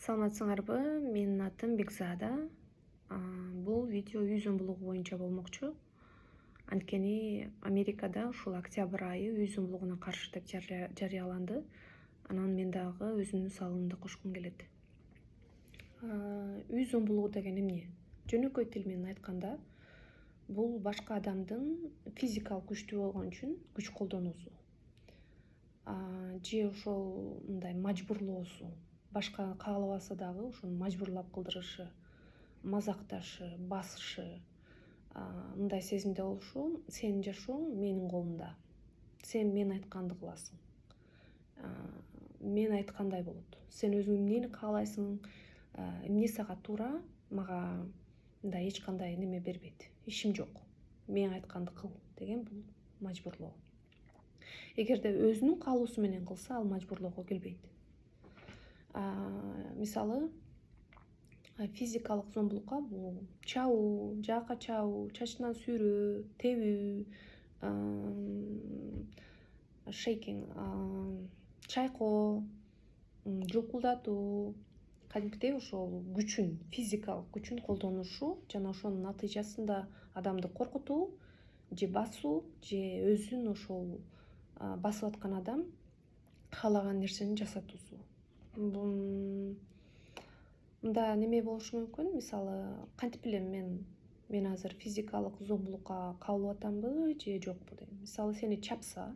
Саламатсыңарбы? Менин атым Бекзада. Бул видео үй зомбулугу боюнча болмокчу. Анткени Америкада ушул октябрь айы үй зомбулугуна каршы деп жарыяланды. Анан мен дагы өзүмдүн салымымды кошкум келет. Үй зомбулугу деген эмне? Жөнөкөй тил менен айтканда, бул башка адамдын физикалык күчтүү болгон үчүн күч колдонуусу. Же ошол мындай мажбурлоосу. Башка каалабаса дагы ошону мажбурлап кылдырышы, мазакташы, басышы, мындай сезимде болушу: сенин жашооң менин колумда. Сен мен айтканды кыласың. Мен айткандай болот. Сен өзүң эмнени каалайсың, эмне сага туура, мага мындай эч кандай неме бербейт. Ишим жок. Мен айтканды кыл деген бул мажбурлоо. Эгерде өзүнүн каалоосу менен кылса, ал мажбурлоого келбейт. Мисалы, физикалык зомбулукка бул чабуу, жаакка чабуу, чачынан сүйрөө, тебүү, шейкинг, чайкоо, жулкулдатуу, кадимкидей ошол күчүн, физикалык күчүн колдонушу жана ошонун натыйжасында адамды коркутуу, же басуу, же өзүн ошол басып аткан адам каалаган нерсени жасатуусу. Мында неме болушу мүмкүн. Мисалы, кантип билем мен азыр физикалык зомбулукка кабылып атамбы же жокпу деген. Мисалы, сени чапса,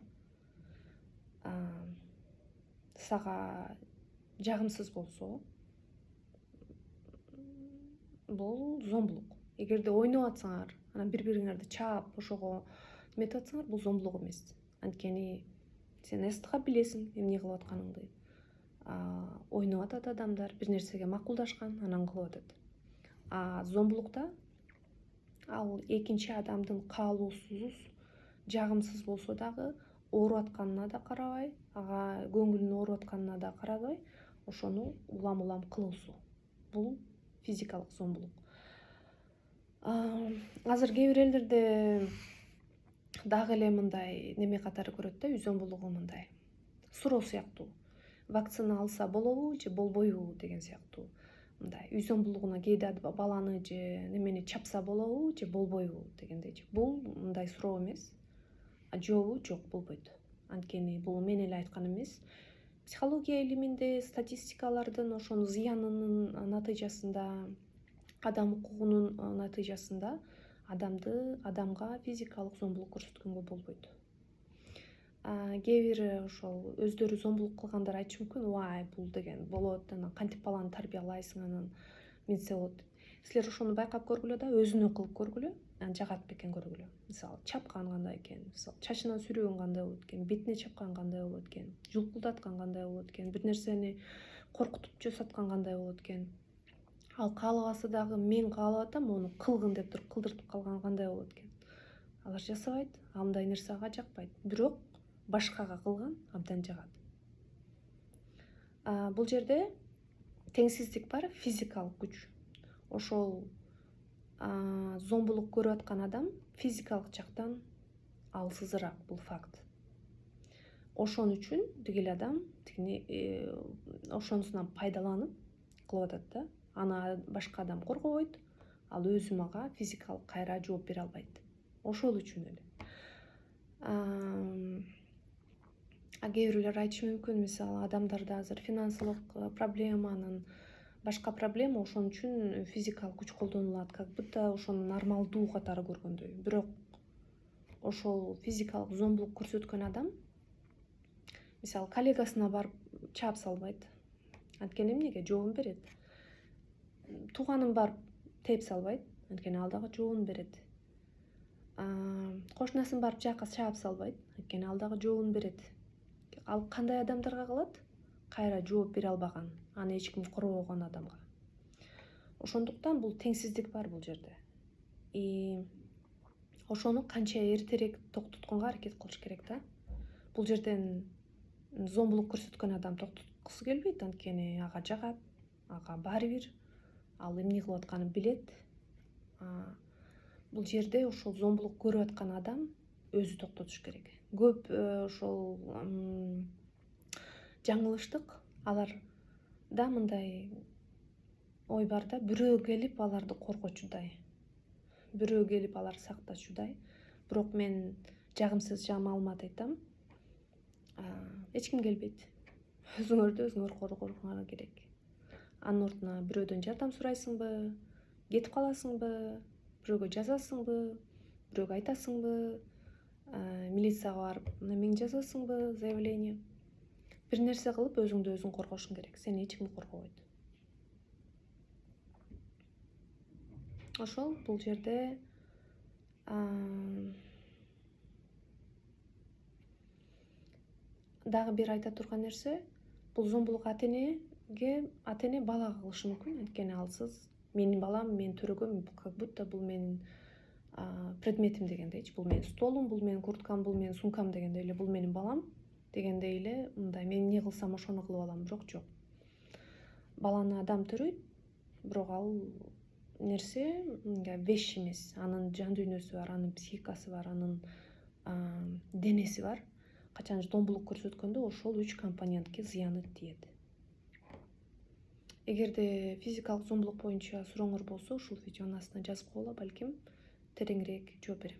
сага жагымсыз болсо, бул зомбулук. Эгерде ойноп атсаңар, анан бири-бириңерди чаап, ошого неметип атсаңар, бул зомбулук эмес. Анткени сен эстика билесиң эмне кылып атканыңды. Ойноп атат адамдар, бир нерсеге макулдашкан, анан кылып атат. Зомбулукта ал экинчи адамдын каалоосуз жагымсыз болсо дагы, ооруп атканына да карабай, ага көңүлүнүн ооруп атканына да карабай, ошону улам кылуусу. Бул физикалык зомбулук. Азыр кээ бир элдерде дагы эле мындай неме катары көрөт да, үй зомбулугу мындай суроо сыяктуу. Вакцина алса болобу же болбойбу деген сыяктуу. Мындай үй зомбулугуна кээде баланы же немени чапса болобу же болбойбу дегендей. Бул мындай суроо эмес. Жообу жок, болбойт. Анткени бул мен эле айткан эмес. Психология илиминде статистикалардын ошонун зыянынын натыйжасында, адам укугунун натыйжасында адамга физикалык зомбулук көрсөткөнгө болбойт. Кээ бир ошол өздөрү зомбулук кылгандар айтышы мүмкүн: "Вай, бул деген болот, анан кантип баланы тарбиялайсың, анан мынтсе болот." Силер ошону байкап көргүлө да, өзүнө кылып көргүлө, жагат бекен көргүлө. Мисалы, чапкан кандай экен, мисалы, чачынан сүйрөгөн кандай болот экен, бетине чапкан кандай болот экен, жулкулдаткан кандай болот экен, бир нерсени коркутуп жасаткан кандай болот экен. Ал каалабаса дагы, мен каалап атам, ону кылгын деп туруп кылдыртып калган кандай болот экен. Алар жасабайт, андай нерсе ага жакпайт. Бирок башкага кылган абдан жагат. Бул жерде теңсиздик бар, физикалык күч. Ошол зомбулук көрүп аткан адам физикалык жактан алсызыраак, бул факт. Ошон үчүн тигил адам ошонусунан пайдаланып кылып атат да. Аны башка адам коргобойт, ал өзү мага физикалык кайра жооп бере албайт. Ошол үчүн эле. Кээ бирлер айтышы мүмкүн, мисалы, адамдарда азыр финансылык проблеманын, башка проблема, ошон үчүн физикалык күч колдонулат, как будто ошону нормалдуу катары көргөндөй. Бирок ошол физикалык зомбулук көрсөткөн адам, мисалы, коллегасына барып чаап салбайт. Анткени эмнеге? Жообун берет. Тууганын барып тээп салбайт, анткени ал дагы жообун берет. Кошунасын барып жаакка чаап салбайт, анткени ал дагы жообун берет. Ал кандай адамдарга кылат? Кайра жооп бере албаган, аны эч ким коргобогон адамга. Ошондуктан бул теңсиздик бар бул жерде. Ошону канча эртерээк токтотконго аракет кылыш керек да. Бул жерден зомбулук көрсөткөн адам токтоткусу келбейт, анткени ага жагат, ага баары бир, ал эмне кылып атканын билет. Бул жерде ошол зомбулук көрүп аткан адам өзү токтотуш керек. Көп ошол жаңылыштык аларда мындай ой бар да, бирөө келип аларды коргочудай, бирөө келип аларды сактачудай. Бирок мен жагымсыз маалымат айтам. Эч ким келбейт. Өзүңөрдү өзүңөр коргооңор керек. Анын ордуна бирөөдөн жардам сурайсыңбы, кетип каласыңбы, бирөөгө жазасыңбы, бирөөгө айтасыңбы, милицияга барып немеңди жазасыңбы, заявление. Бир нерсе кылып өзүңдү өзүң коргошуң керек. Сени эч ким коргобойт. Ошол бул жерде дагы бир айта турган нерсе, бул зомбулук ата эне балага кылышы мүмкүн. Анткени алсыз менин балам, мен төрөгөм, как будто бул менин предметим дегендейчи. Бул менин столум, бул менин курткам, бул менин сумкам дегендей эле, бул менин балам дегендей эле, мындай мен эмне кылсам ошону кылып алам, бирок жок. Баланы адам төрөйт, бирок ал нерсе вещь эмес. Анын жан дүйнөсү бар, анын психикасы бар, анын денеси бар. Качан зомбулук көрсөткөндө ошол 3 компонентке зыяны тиет. Эгерде физикалык зомбулук боюнча сурооңор болсо, ушул видеонун астына жазып койгула, балким тереңирээк жооп берем.